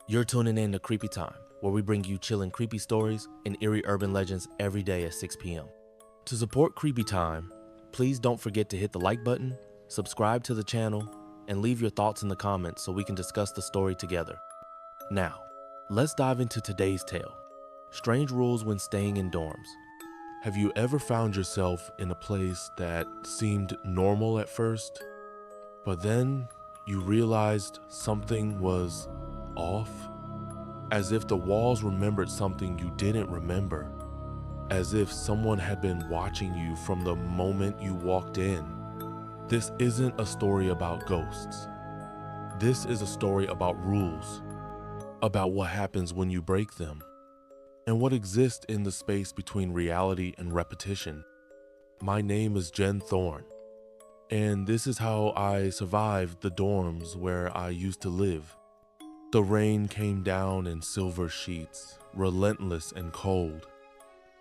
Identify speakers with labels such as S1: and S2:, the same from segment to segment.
S1: You're tuning in to Creepy Time, where we bring you chilling creepy stories and eerie urban legends every day at 6 p.m. To support Creepy Time, please don't forget to hit the like button, subscribe to the channel, and leave your thoughts in the comments so we can discuss the story together. Now, let's dive into today's tale. Strange rules when staying in dorms. Have you ever found yourself in a place that seemed normal at first, but then you realized something was off? As if the walls remembered something you didn't remember. As if someone had been watching you from the moment you walked in. This isn't a story about ghosts. This is a story about rules. About what happens when you break them. And what exists in the space between reality and repetition. My name is Jen Thorne. And this is how I survived the dorms where I used to live. The rain came down in silver sheets, relentless and cold.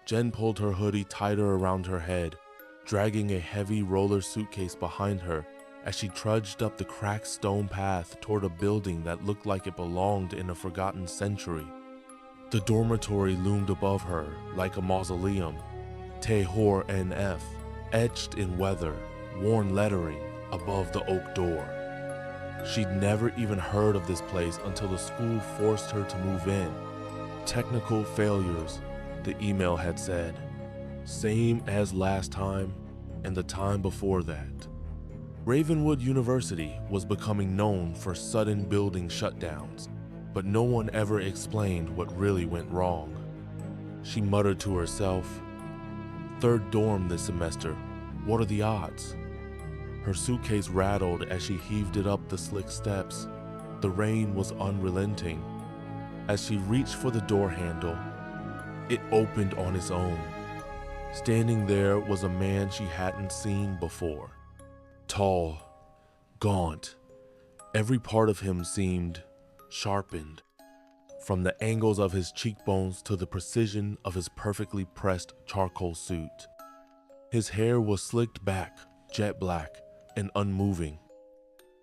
S1: Jen pulled her hoodie tighter around her head, dragging a heavy roller suitcase behind her as she trudged up the cracked stone path toward a building that looked like it belonged in a forgotten century. The dormitory loomed above her like a mausoleum, Tehor NF, etched in weather, worn lettering above the oak door. She'd never even heard of this place until the school forced her to move in. Technical failures, the email had said. Same as last time and the time before that. Ravenwood University was becoming known for sudden building shutdowns, but no one ever explained what really went wrong. She muttered to herself, "Third dorm this semester, what are the odds?" Her suitcase rattled as she heaved it up the slick steps. The rain was unrelenting. As she reached for the door handle, it opened on its own. Standing there was a man she hadn't seen before. Tall, gaunt, every part of him seemed sharpened, from the angles of his cheekbones to the precision of his perfectly pressed charcoal suit. His hair was slicked back, jet black, and unmoving,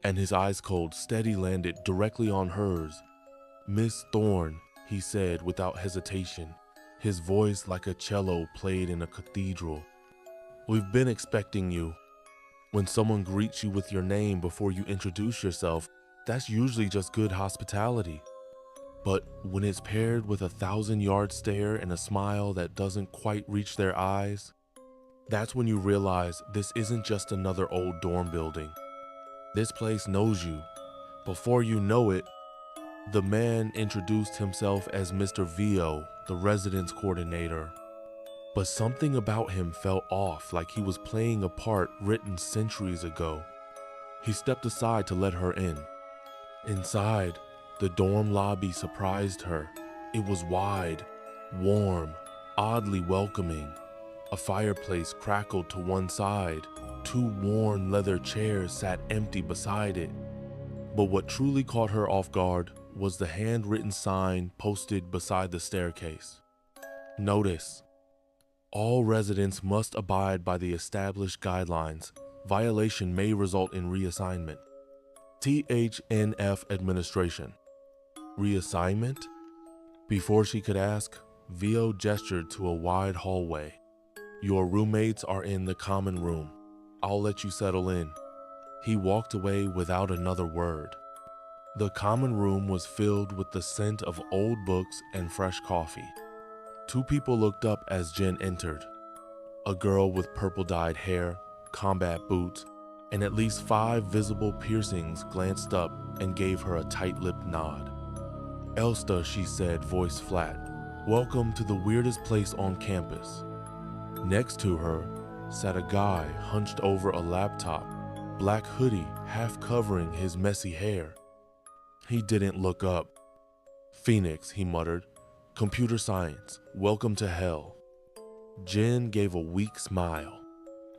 S1: and his eyes cold, steady landed directly on hers. "Miss Thorne," he said without hesitation, his voice like a cello played in a cathedral. "We've been expecting you." When someone greets you with your name before you introduce yourself, that's usually just good hospitality. But when it's paired with a 1,000-yard stare and a smile that doesn't quite reach their eyes, that's when you realize this isn't just another old dorm building. This place knows you. Before you know it, the man introduced himself as Mr. Vio, the residence coordinator. But something about him felt off, like he was playing a part written centuries ago. He stepped aside to let her in. Inside, the dorm lobby surprised her. It was wide, warm, oddly welcoming. A fireplace crackled to one side. 2 worn leather chairs sat empty beside it. But what truly caught her off guard was the handwritten sign posted beside the staircase. Notice: all residents must abide by the established guidelines. Violation may result in reassignment. THNF administration. Reassignment? Before she could ask, Vio gestured to a wide hallway. "Your roommates are in the common room. I'll let you settle in." He walked away without another word. The common room was filled with the scent of old books and fresh coffee. 2 people looked up as Jen entered. A girl with purple-dyed hair, combat boots, and at least 5 visible piercings glanced up and gave her a tight-lipped nod. "Elsta," she said, voice flat. "Welcome to the weirdest place on campus." Next to her sat a guy hunched over a laptop, black hoodie half covering his messy hair. He didn't look up. "Phoenix," he muttered. "Computer science, welcome to hell." Jen gave a weak smile.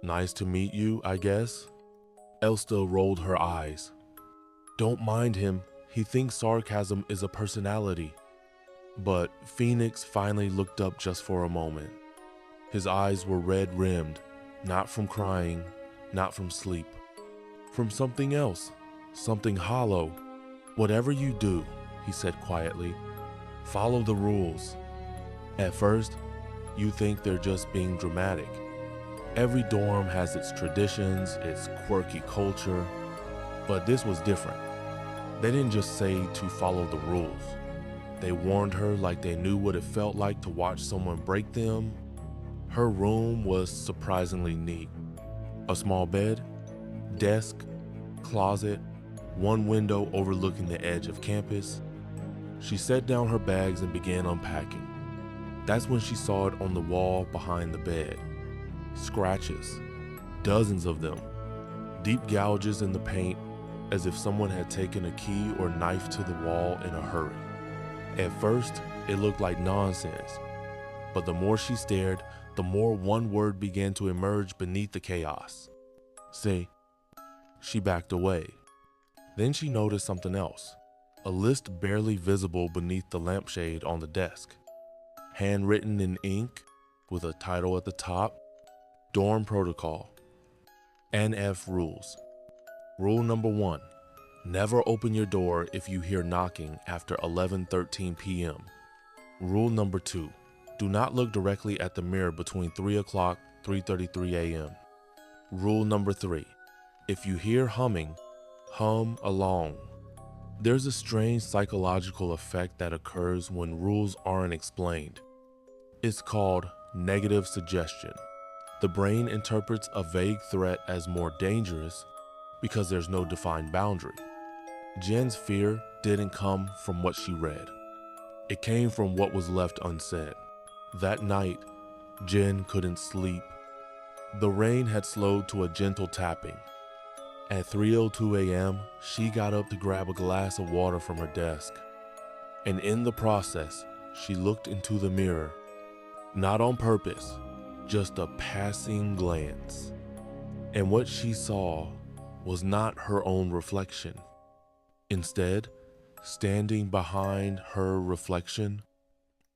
S1: "Nice to meet you, I guess." Elsta rolled her eyes. "Don't mind him, he thinks sarcasm is a personality." But Phoenix finally looked up just for a moment. His eyes were red-rimmed, not from crying, not from sleep. From something else, something hollow. "Whatever you do," he said quietly. Follow the rules. At first, you think they're just being dramatic. Every dorm has its traditions, its quirky culture, but this was different. They didn't just say to follow the rules. They warned her like they knew what it felt like to watch someone break them. Her room was surprisingly neat. A small bed, desk, closet, one window overlooking the edge of campus. She set down her bags and began unpacking. That's when she saw it on the wall behind the bed. Scratches, dozens of them, deep gouges in the paint, as if someone had taken a key or knife to the wall in a hurry. At first, it looked like nonsense, but the more she stared, the more one word began to emerge beneath the chaos. See? She backed away. Then she noticed something else, a list barely visible beneath the lampshade on the desk. Handwritten in ink, with a title at the top, Dorm Protocol. NF Rules. Rule number 1, never open your door if you hear knocking after 11:13 p.m. Rule number 2, do not look directly at the mirror between 3 o'clock, 3:33 a.m. Rule number 3, if you hear humming, hum along. There's a strange psychological effect that occurs when rules aren't explained. It's called negative suggestion. The brain interprets a vague threat as more dangerous because there's no defined boundary. Jen's fear didn't come from what she read. It came from what was left unsaid. That night, Jen couldn't sleep. The rain had slowed to a gentle tapping. At 3:02 a.m., she got up to grab a glass of water from her desk. And in the process, she looked into the mirror. Not on purpose, just a passing glance. And what she saw was not her own reflection. Instead, standing behind her reflection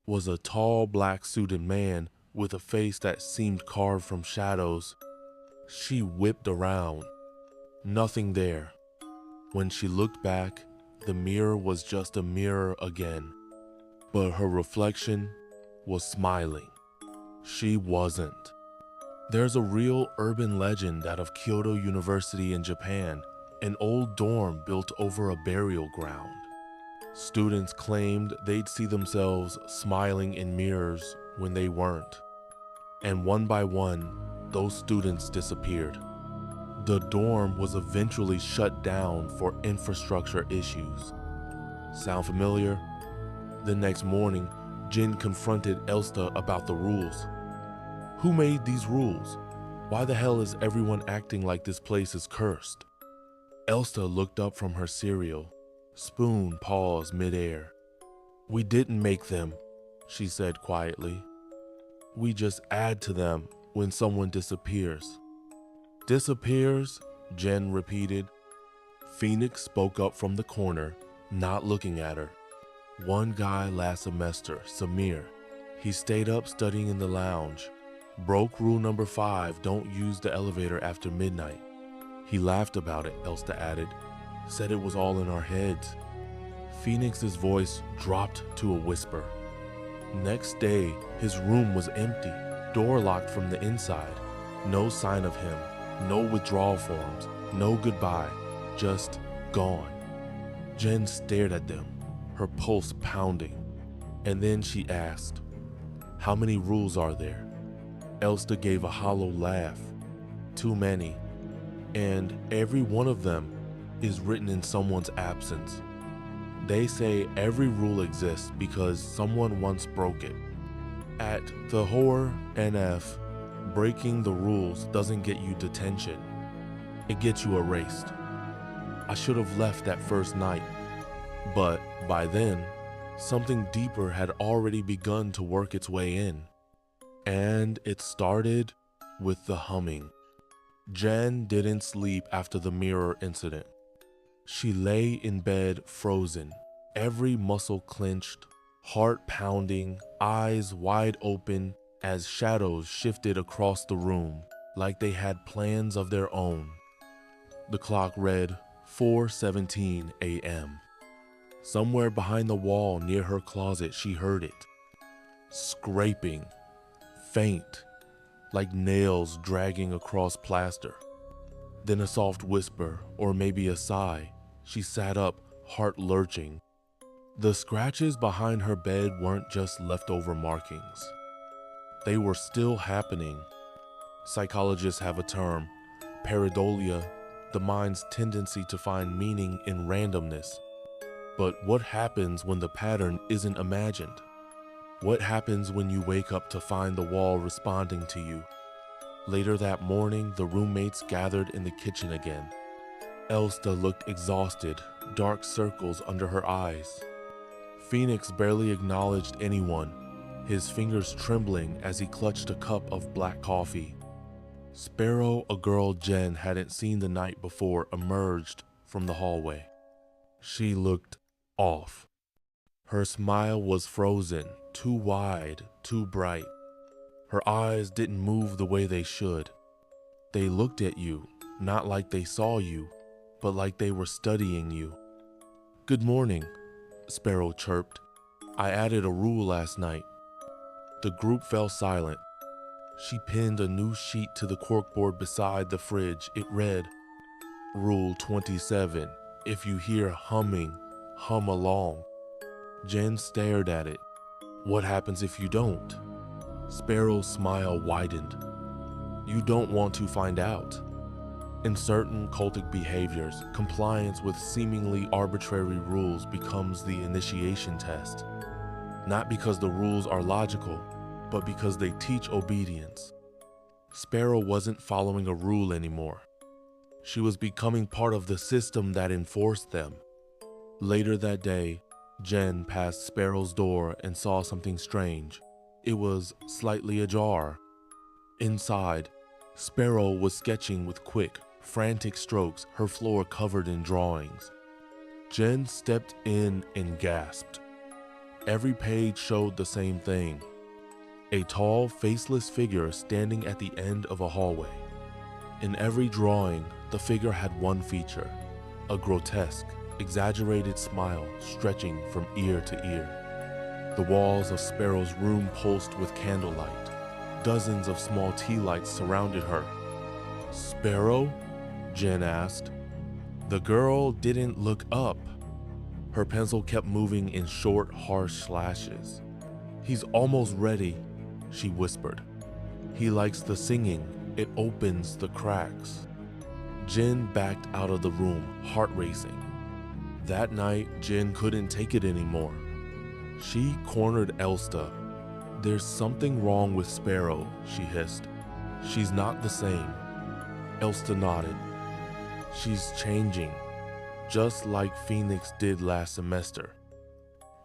S1: was a tall black-suited man with a face that seemed carved from shadows. She whipped around. Nothing there. When she looked back, the mirror was just a mirror again. But her reflection was smiling. She wasn't. There's a real urban legend out of Kyoto University in Japan, an old dorm built over a burial ground. Students claimed they'd see themselves smiling in mirrors when they weren't. And one by one, those students disappeared. The dorm was eventually shut down for infrastructure issues. Sound familiar? The next morning, Jen confronted Elsta about the rules. Who made these rules? Why the hell is everyone acting like this place is cursed? Elsta looked up from her cereal. Spoon paused midair. We didn't make them, she said quietly. We just add to them when someone disappears. Disappears? Jen repeated. Phoenix spoke up from the corner, not looking at her. One guy last semester, Samir. He stayed up studying in the lounge. Broke rule number 5, don't use the elevator after midnight. He laughed about it, Elsta added. Said it was all in our heads. Phoenix's voice dropped to a whisper. Next day, his room was empty, door locked from the inside. No sign of him, no withdrawal forms, no goodbye, just gone. Jen stared at them, her pulse pounding. And then she asked, how many rules are there? Elsta gave a hollow laugh. Too many. And every one of them is written in someone's absence. They say every rule exists because someone once broke it. At the horror NF, breaking the rules doesn't get you detention. It gets you erased. I should have left that first night. But by then, something deeper had already begun to work its way in. And it started with the humming. Jen didn't sleep after the mirror incident. She lay in bed frozen, every muscle clenched, heart pounding, eyes wide open as shadows shifted across the room like they had plans of their own. The clock read 4:17 a.m. Somewhere behind the wall near her closet, she heard it. Scraping, faint, like nails dragging across plaster. Then a soft whisper, or maybe a sigh. She sat up, heart lurching. The scratches behind her bed weren't just leftover markings. They were still happening. Psychologists have a term, pareidolia, the mind's tendency to find meaning in randomness. But what happens when the pattern isn't imagined? What happens when you wake up to find the wall responding to you? Later that morning, the roommates gathered in the kitchen again. Elsta looked exhausted, dark circles under her eyes. Phoenix barely acknowledged anyone, his fingers trembling as he clutched a cup of black coffee. Sparrow, a girl Jen hadn't seen the night before, emerged from the hallway. She looked off. Her smile was frozen, too wide, too bright. Her eyes didn't move the way they should. They looked at you, not like they saw you, but like they were studying you. "Good morning," Sparrow chirped. "I added a rule last night." The group fell silent. She pinned a new sheet to the corkboard beside the fridge. It read, "Rule 27, if you hear humming, hum along." Jen stared at it. "What happens if you don't?" Sparrow's smile widened. "You don't want to find out." In certain cultic behaviors, compliance with seemingly arbitrary rules becomes the initiation test. Not because the rules are logical, but because they teach obedience. Sparrow wasn't following a rule anymore. She was becoming part of the system that enforced them. Later that day, Jen passed Sparrow's door and saw something strange. It was slightly ajar. Inside, Sparrow was sketching with quick, frantic strokes, her floor covered in drawings. Jen stepped in and gasped. Every page showed the same thing. A tall, faceless figure standing at the end of a hallway. In every drawing, the figure had one feature, a grotesque, exaggerated smile stretching from ear to ear. The walls of Sparrow's room pulsed with candlelight. Dozens of small tea lights surrounded her. "Sparrow?" Jen asked. The girl didn't look up. Her pencil kept moving in short, harsh slashes. "He's almost ready," she whispered. "He likes the singing. It opens the cracks." Jen backed out of the room, heart racing. That night, Jen couldn't take it anymore. She cornered Elsta. "There's something wrong with Sparrow," she hissed. "She's not the same." Elsta nodded. "She's changing, just like Phoenix did last semester."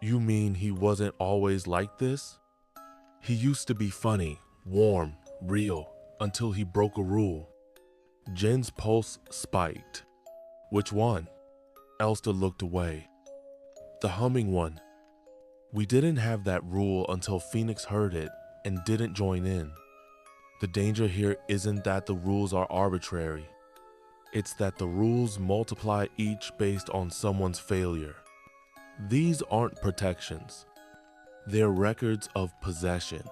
S1: "You mean he wasn't always like this?" "He used to be funny, warm, real, until he broke a rule." Jen's pulse spiked. "Which one?" Elsta looked away. "The humming one. We didn't have that rule until Phoenix heard it and didn't join in. The danger here isn't that the rules are arbitrary. It's that the rules multiply each based on someone's failure. These aren't protections. They're records of possession."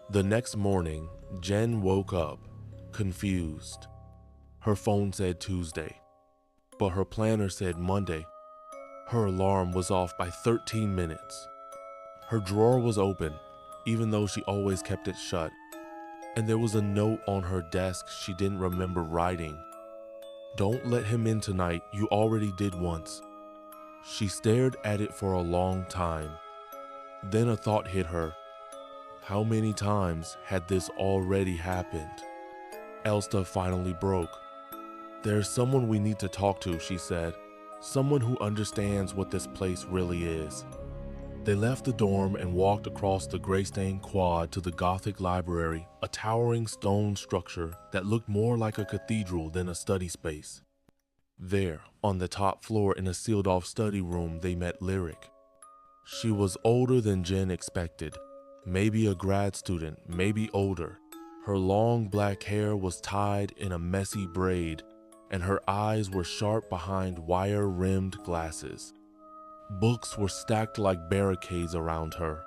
S1: The next morning, Jen woke up, confused. Her phone said Tuesday, but her planner said Monday. Her alarm was off by 13 minutes. Her drawer was open, even though she always kept it shut. And there was a note on her desk she didn't remember writing. "Don't let him in tonight, you already did once." She stared at it for a long time. Then a thought hit her. How many times had this already happened? Elsta finally broke. "There's someone we need to talk to," she said. "Someone who understands what this place really is." They left the dorm and walked across the gray-stained quad to the Gothic library, a towering stone structure that looked more like a cathedral than a study space. There, on the top floor in a sealed-off study room, they met Lyric. She was older than Jen expected, maybe a grad student, maybe older. Her long black hair was tied in a messy braid, and her eyes were sharp behind wire-rimmed glasses. Books were stacked like barricades around her.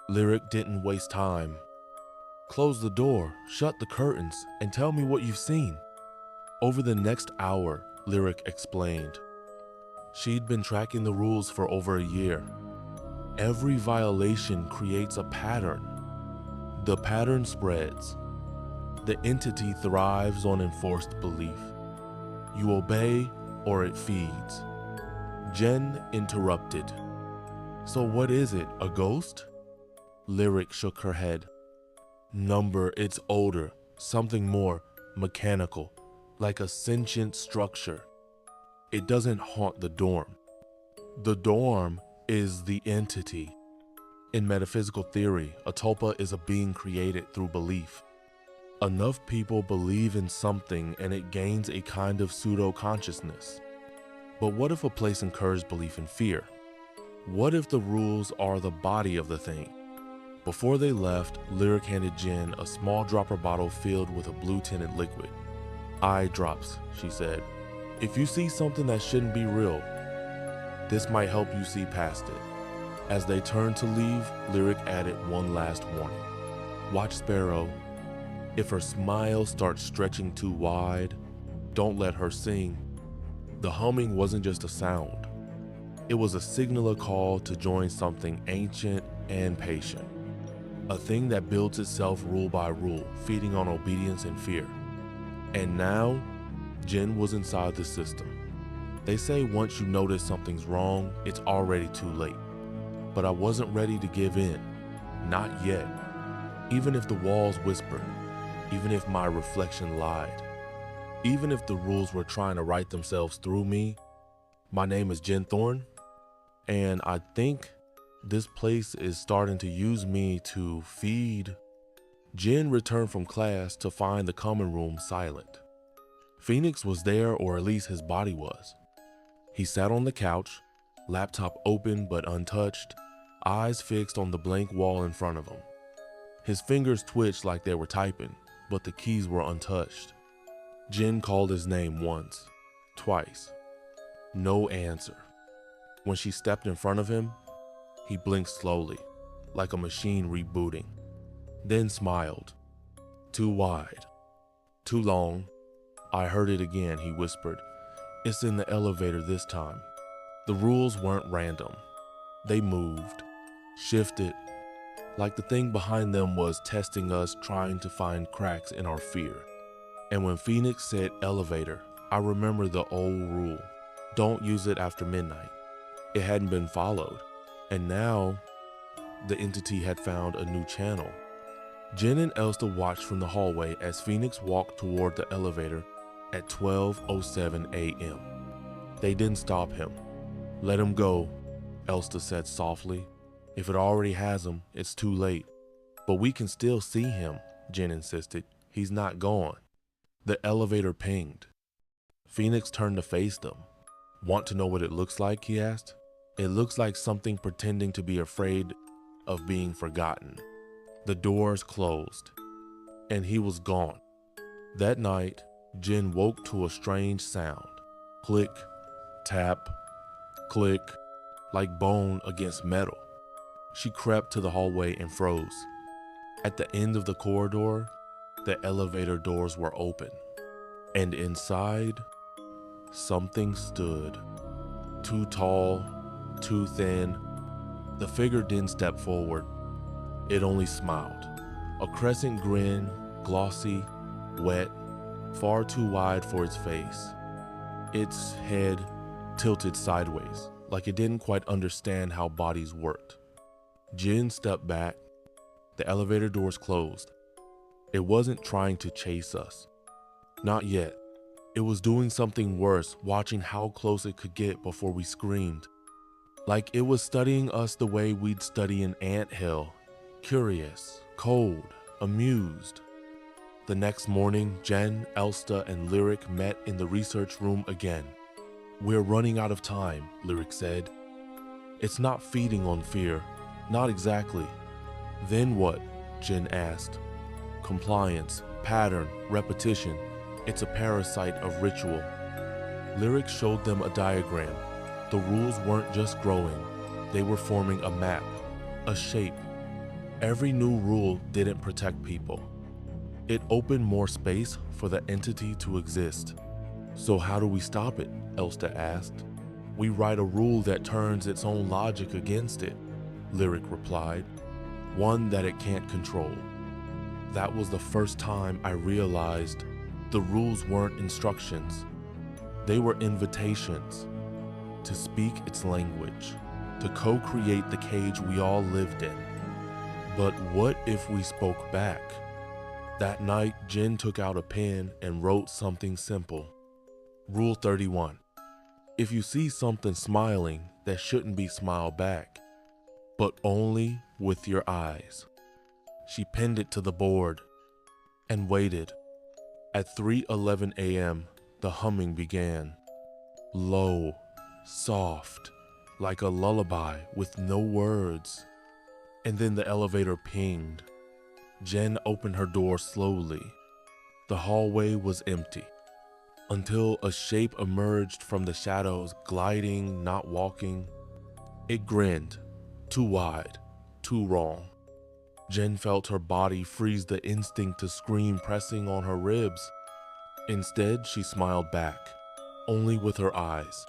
S1: Lyric didn't waste time. Close the door, shut the curtains, and tell me what you've seen. Over the next hour, Lyric explained. She'd been tracking the rules for over a year. Every violation creates a pattern. The pattern spreads. The entity thrives on enforced belief. You obey or it feeds. Jen interrupted. So what is it, a ghost? Lyric shook her head. Number, it's older, something more mechanical, like a sentient structure. It doesn't haunt the dorm. The dorm is the entity. In metaphysical theory, a tulpa is a being created through belief. Enough people believe in something and it gains a kind of pseudo-consciousness. But what if a place encourages belief in fear? What if the rules are the body of the thing? Before they left, Lyric handed Jen a small dropper bottle filled with a blue tinted liquid. Eye drops, she said. If you see something that shouldn't be real, this might help you see past it. As they turned to leave, Lyric added one last warning. Watch Sparrow. If her smile starts stretching too wide, don't let her sing. The humming wasn't just a sound. It was a signaler call to join something ancient and patient. A thing that builds itself rule by rule, feeding on obedience and fear. And now, Jen was inside the system. They say once you notice something's wrong, it's already too late. But I wasn't ready to give in. Not yet. Even if the walls whispered. Even if my reflection lied. Even if the rules were trying to write themselves through me. My name is Jen Thorne, and I think this place is starting to use me to feed. Jen returned from class to find the common room silent. Phoenix was there, or at least his body was. He sat on the couch, laptop open but untouched, eyes fixed on the blank wall in front of him. His fingers twitched like they were typing, but the keys were untouched. Jen called his name once, twice. No answer. When she stepped in front of him, he blinked slowly, like a machine rebooting, then smiled. Too wide. Too long. I heard it again, he whispered. It's in the elevator this time. The rules weren't random. They moved, shifted, like the thing behind them was testing us, trying to find cracks in our fear. And when Phoenix said elevator, I remember the old rule. Don't use it after midnight. It hadn't been followed. And now, the entity had found a new channel. Jen and Elsta watched from the hallway as Phoenix walked toward the elevator at 12:07 a.m. They didn't stop him. Let him go, Elsta said softly. If it already has him, it's too late. But we can still see him, Jen insisted. He's not gone. The elevator pinged. Phoenix turned to face them. Want to know what it looks like, he asked. It looks like something pretending to be afraid of being forgotten. The doors closed, and he was gone. That night, Jen woke to a strange sound. Click, tap, click, like bone against metal. She crept to the hallway and froze. At the end of the corridor, the elevator doors were open, and inside, something stood. Too tall, too thin. The figure didn't step forward. It only smiled. A crescent grin, glossy, wet, far too wide for its face. Its head tilted sideways, like it didn't quite understand how bodies worked. Jen stepped back. The elevator doors closed. It wasn't trying to chase us. Not yet. It was doing something worse, watching how close it could get before we screamed. Like it was studying us the way we'd study an anthill. Curious, cold, amused. The next morning, Jen, Elsta, and Lyric met in the research room again. We're running out of time, Lyric said. It's not feeding on fear. Not exactly. Then what? Jen asked. Compliance, pattern, repetition. It's a parasite of ritual. Lyric showed them a diagram. The rules weren't just growing, they were forming a map, a shape. Every new rule didn't protect people. It opened more space for the entity to exist. So how do we stop it? Elsta asked. We write a rule that turns its own logic against it, Lyric replied. One that it can't control. That was the first time I realized the rules weren't instructions. They were invitations to speak its language, to co-create the cage we all lived in. But what if we spoke back? That night, Jen took out a pen and wrote something simple. Rule 31. If you see something smiling that shouldn't be, smile back, but only with your eyes. She pinned it to the board and waited. At 3:11 a.m., the humming began. Low, soft, like a lullaby with no words. And then the elevator pinged. Jen opened her door slowly. The hallway was empty until a shape emerged from the shadows, gliding, not walking. It grinned, too wide, too wrong. Jen felt her body freeze, the instinct to scream pressing on her ribs. Instead, she smiled back, only with her eyes.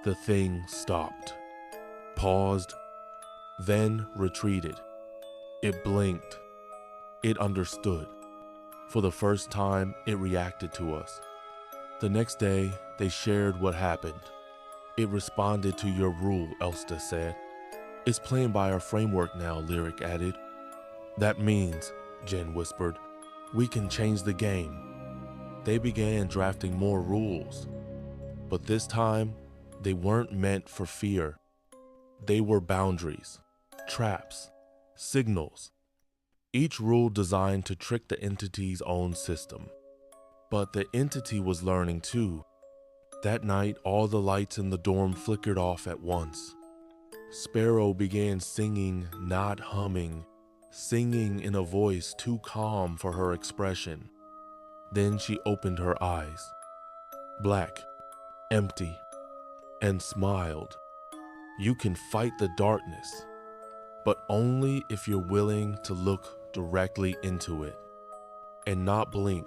S1: The thing stopped, paused, then retreated. It blinked. It understood. For the first time, it reacted to us. The next day, they shared what happened. It responded to your rule, Elsta said. It's playing by our framework now, Lyric added. That means, Jen whispered, we can change the game. They began drafting more rules, but this time, they weren't meant for fear. They were boundaries, traps, signals. Each rule designed to trick the entity's own system. But the entity was learning too. That night, all the lights in the dorm flickered off at once. Sparrow began singing, not humming, singing in a voice too calm for her expression. Then she opened her eyes, black, empty, and smiled. You can fight the darkness, but only if you're willing to look directly into it and not blink.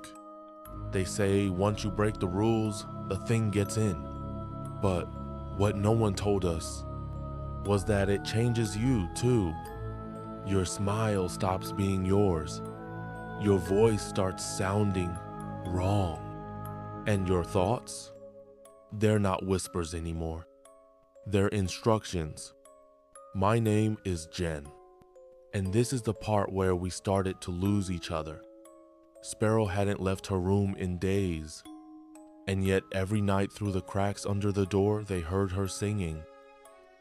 S1: They say once you break the rules, the thing gets in. But what no one told us was that it changes you too. Your smile stops being yours. Your voice starts sounding wrong. And your thoughts? They're not whispers anymore. They're instructions. My name is Jen. And this is the part where we started to lose each other. Sparrow hadn't left her room in days, and yet every night through the cracks under the door, they heard her singing.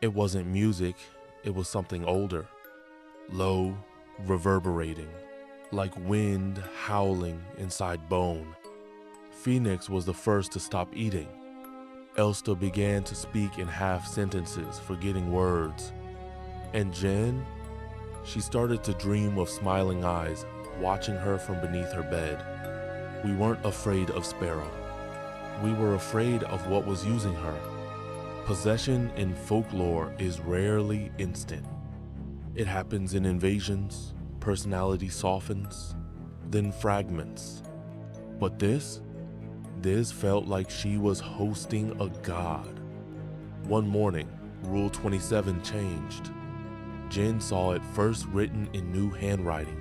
S1: It wasn't music, it was something older, low, reverberating, like wind howling inside bone. Phoenix was the first to stop eating. Elsta began to speak in half sentences, forgetting words. And Jen, she started to dream of smiling eyes, watching her from beneath her bed. We weren't afraid of Sparrow. We were afraid of what was using her. Possession in folklore is rarely instant. It happens in invasions, personality softens, then fragments. But this felt like she was hosting a god. One morning, Rule 27 changed. Jen saw it first written in new handwriting.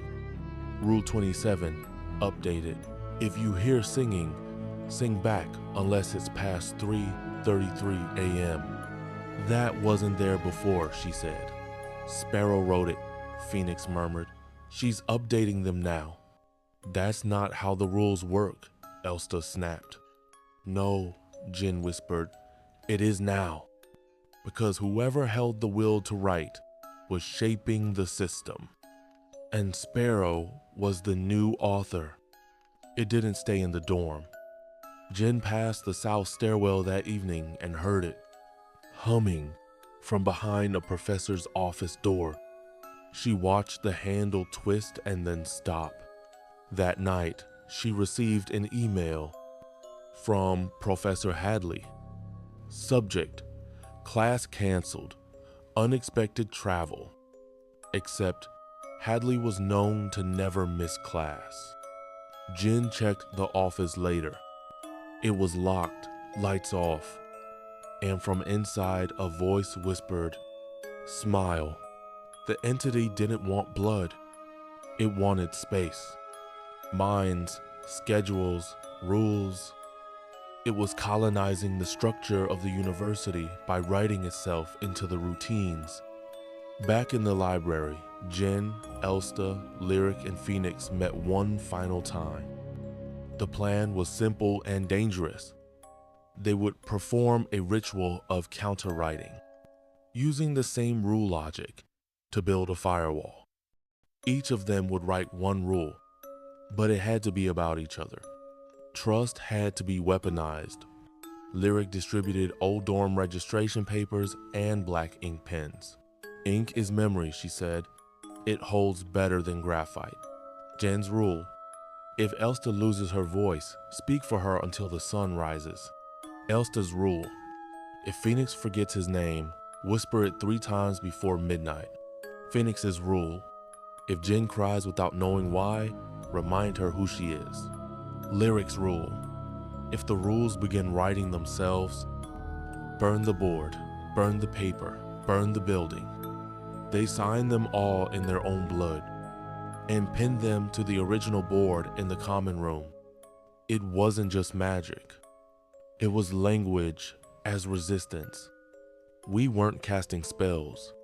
S1: Rule 27, updated. If you hear singing, sing back unless it's past 3:33 a.m. That wasn't there before, she said. Sparrow wrote it, Phoenix murmured. She's updating them now. That's not how the rules work, Elsta snapped. No, Jen whispered. It is now. Because whoever held the will to write was shaping the system. And Sparrow was the new author. It didn't stay in the dorm. Jen passed the south stairwell that evening and heard it, humming from behind a professor's office door. She watched the handle twist and then stop. That night, she received an email from Professor Hadley. Subject, Class canceled. Unexpected travel. Except Hadley was known to never miss class. Jen checked the office later. It was locked, lights off, and from inside a voice whispered, "Smile." The entity didn't want blood. It wanted space. Minds, schedules, rules. It was colonizing the structure of the university by writing itself into the routines. Back in the library, Jen, Elsta, Lyric, and Phoenix met one final time. The plan was simple and dangerous. They would perform a ritual of counter-writing, using the same rule logic to build a firewall. Each of them would write one rule, but it had to be about each other. Trust had to be weaponized. Lyric distributed old dorm registration papers and black ink pens. "Ink is memory," she said. "It holds better than graphite." Jen's rule: if Elsta loses her voice, speak for her until the sun rises. Elsta's rule: if Phoenix forgets his name, whisper it 3 times before midnight. Phoenix's rule: if Jen cries without knowing why, remind her who she is. Lyric's rule: if the rules begin writing themselves, burn the board, burn the paper, burn the building. They signed them all in their own blood and pinned them to the original board in the common room. It wasn't just magic. It was language as resistance. We weren't casting spells.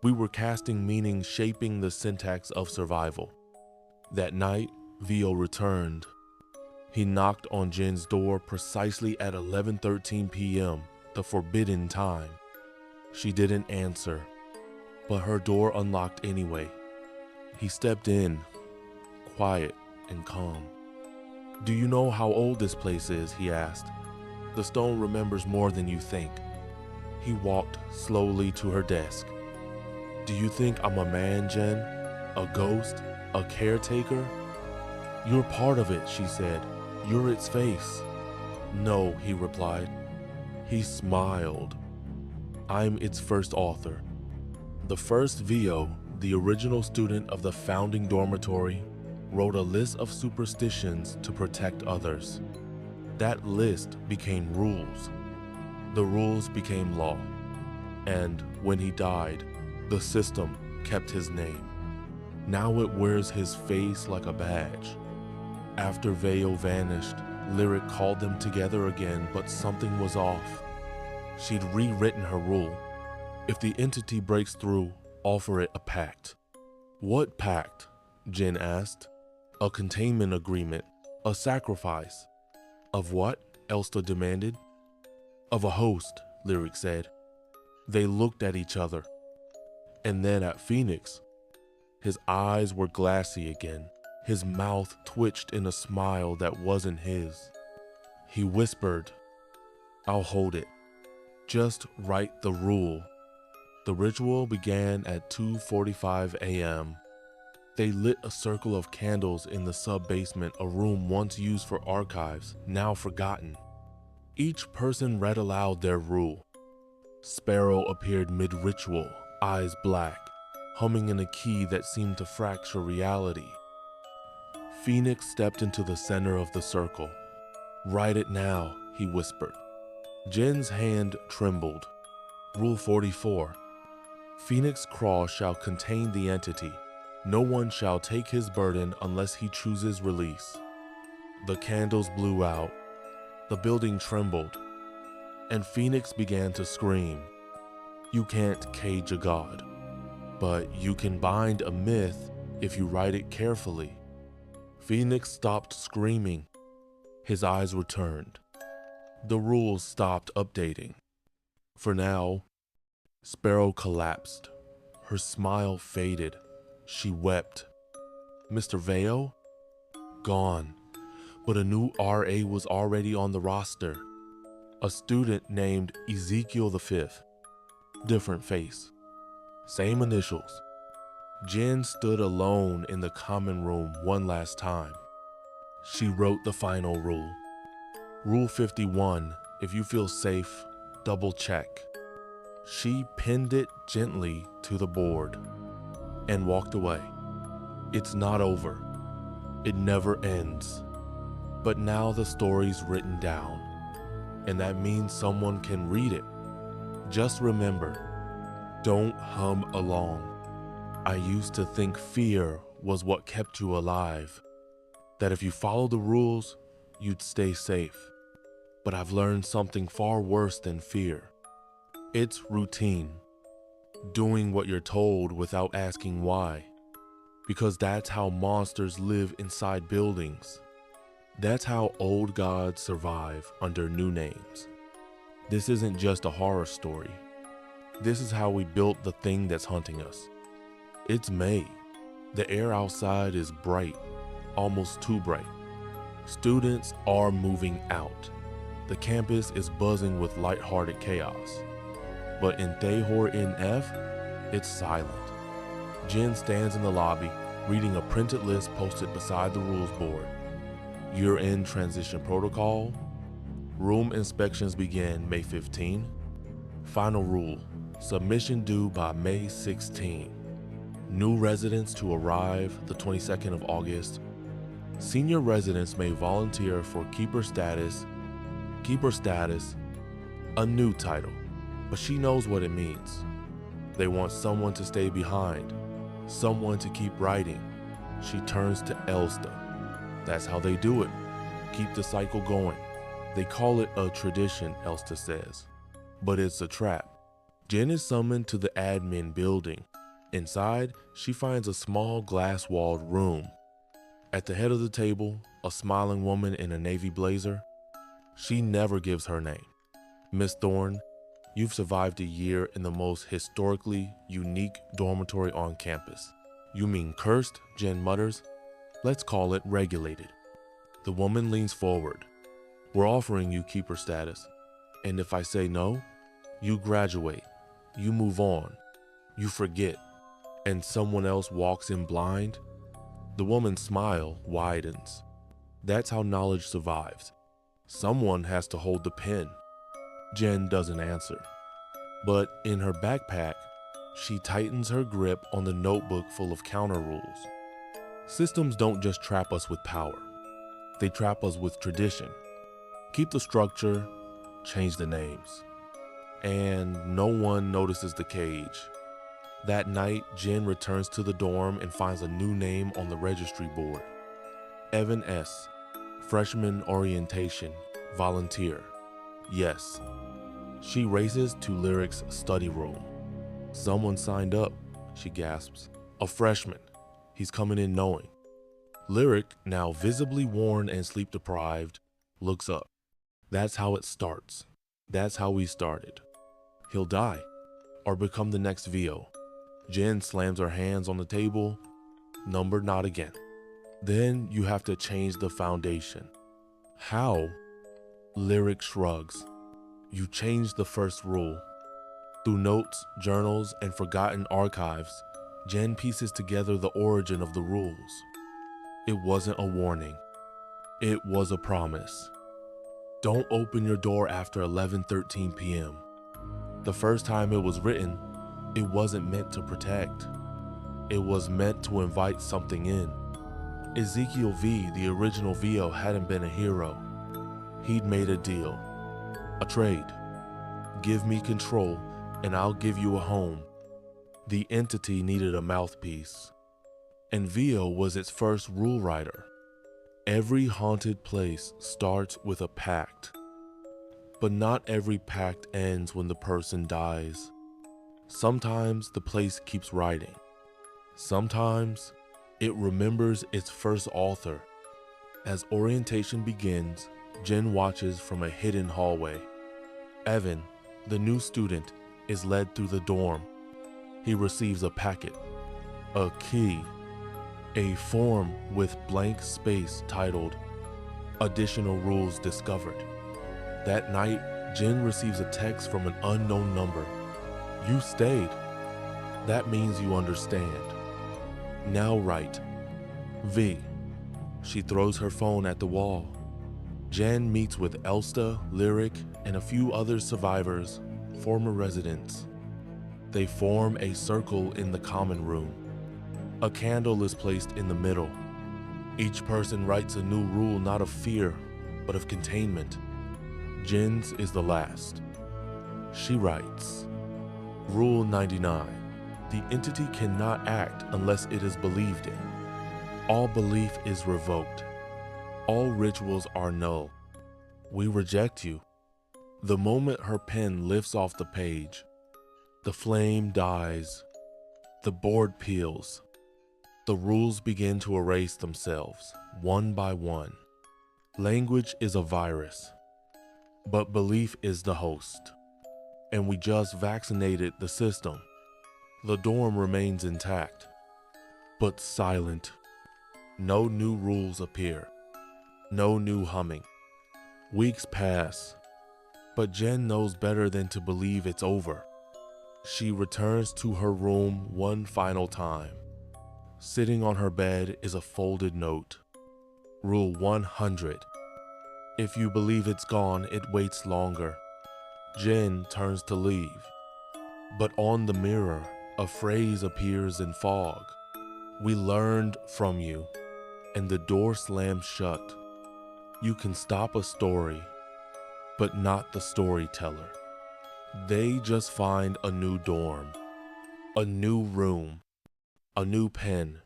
S1: We were casting meaning, shaping the syntax of survival. That night, Vio returned. He knocked on Jen's door precisely at 11:13 p.m., the forbidden time. She didn't answer, but her door unlocked anyway. He stepped in, quiet and calm. "Do you know how old this place is?" he asked. "The stone remembers more than you think." He walked slowly to her desk. "Do you think I'm a man, Jen? A ghost? A caretaker?" "You're part of it," she said. "You're its face." "No," he replied. He smiled. "I'm its first author. The first Vio, the original student of the founding dormitory, wrote a list of superstitions to protect others. That list became rules. The rules became law. And when he died, the system kept his name. Now it wears his face like a badge. After Veo vanished, Lyric called them together again, but something was off. She'd rewritten her rule. If the entity breaks through, offer it a pact. "What pact?" Jen asked. "A containment agreement, a sacrifice." "Of what?" Elsta demanded. "Of a host," Lyric said. They looked at each other, and then at Phoenix. His eyes were glassy again. His mouth twitched in a smile that wasn't his. He whispered, "I'll hold it. Just write the rule." The ritual began at 2:45 a.m. They lit a circle of candles in the sub-basement, a room once used for archives, now forgotten. Each person read aloud their rule. Sparrow appeared mid-ritual, eyes black, humming in a key that seemed to fracture reality. Phoenix stepped into the center of the circle. "Write it now," he whispered. Jen's hand trembled. Rule 44. Phoenix Cross shall contain the entity. No one shall take his burden unless he chooses release. The candles blew out. The building trembled. And Phoenix began to scream. You can't cage a god, but you can bind a myth if you write it carefully. Phoenix stopped screaming. His eyes returned. The rules stopped updating. For now, Sparrow collapsed. Her smile faded. She wept. Mr. Veo? Gone. But a new RA was already on the roster. A student named Ezekiel V. Different face. Same initials. Jen stood alone in the common room one last time. She wrote the final rule. Rule 51, if you feel safe, double check. She pinned it gently to the board and walked away. It's not over. It never ends. But now the story's written down, and that means someone can read it. Just remember, don't hum along. I used to think fear was what kept you alive, that if you follow the rules, you'd stay safe. But I've learned something far worse than fear. It's routine, doing what you're told without asking why, because that's how monsters live inside buildings. That's how old gods survive under new names. This isn't just a horror story. This is how we built the thing that's hunting us. It's May. The air outside is bright, almost too bright. Students are moving out. The campus is buzzing with lighthearted chaos. But in Thehor NF, it's silent. Jen stands in the lobby, reading a printed list posted beside the rules board. Year-end transition protocol. Room inspections begin May 15. Final rule, submission due by May 16. New residents to arrive the 22nd of August. Senior residents may volunteer for keeper status. Keeper status, a new title, but she knows what it means. They want someone to stay behind, someone to keep writing. She turns to Elsta. That's how they do it. Keep the cycle going. They call it a tradition, Elsta says, but it's a trap. Jen is summoned to the admin building. Inside, she finds a small glass-walled room. At the head of the table, a smiling woman in a navy blazer. She never gives her name. Miss Thorne, you've survived a year in the most historically unique dormitory on campus. You mean cursed, Jen mutters. Let's call it regulated. The woman leans forward. We're offering you keeper status. And if I say no, you graduate, you move on, you forget, and someone else walks in blind. The woman's smile widens. That's how knowledge survives. Someone has to hold the pen. Jen doesn't answer. But in her backpack, she tightens her grip on the notebook full of counter rules. Systems don't just trap us with power. They trap us with tradition. Keep the structure, change the names. And no one notices the cage. That night, Jen returns to the dorm and finds a new name on the registry board. Evan S., freshman orientation, volunteer. Yes. She races to Lyric's study room. Someone signed up, she gasps. A freshman. He's coming in knowing. Lyric, now visibly worn and sleep deprived, looks up. That's how it starts. That's how we started. He'll die, or become the next VO. Jen slams her hands on the table. Number not again. Then you have to change the foundation. How? Lyric shrugs. You change the first rule. Through notes, journals, and forgotten archives, Jen pieces together the origin of the rules. It wasn't a warning. It was a promise. Don't open your door after 11:13 p.m. The first time it was written, it wasn't meant to protect. It was meant to invite something in. Ezekiel V, the original VO, hadn't been a hero. He'd made a deal. A trade. Give me control and I'll give you a home. The entity needed a mouthpiece. And VO was its first rule writer. Every haunted place starts with a pact. But not every pact ends when the person dies. Sometimes the place keeps writing. Sometimes it remembers its first author. As orientation begins, Jen watches from a hidden hallway. Evan, the new student, is led through the dorm. He receives a packet, a key, a form with blank space titled Additional Rules Discovered. That night, Jen receives a text from an unknown number. You stayed. That means you understand. Now write. V. She throws her phone at the wall. Jen meets with Elsta, Lyric, and a few other survivors, former residents. They form a circle in the common room. A candle is placed in the middle. Each person writes a new rule, not of fear, but of containment. Jin's is the last. She writes, Rule 99. The entity cannot act unless it is believed in. All belief is revoked. All rituals are null. We reject you. The moment her pen lifts off the page, the flame dies, the board peels, the rules begin to erase themselves, one by one. Language is a virus, but belief is the host. And we just vaccinated the system. The dorm remains intact, but silent. No new rules appear, no new humming. Weeks pass, but Jen knows better than to believe it's over. She returns to her room one final time. Sitting on her bed is a folded note. Rule 100. If you believe it's gone, it waits longer. Jen turns to leave, but on the mirror, a phrase appears in fog. We learned from you, and the door slams shut. You can stop a story, but not the storyteller. They just find a new dorm, a new room, a new pen,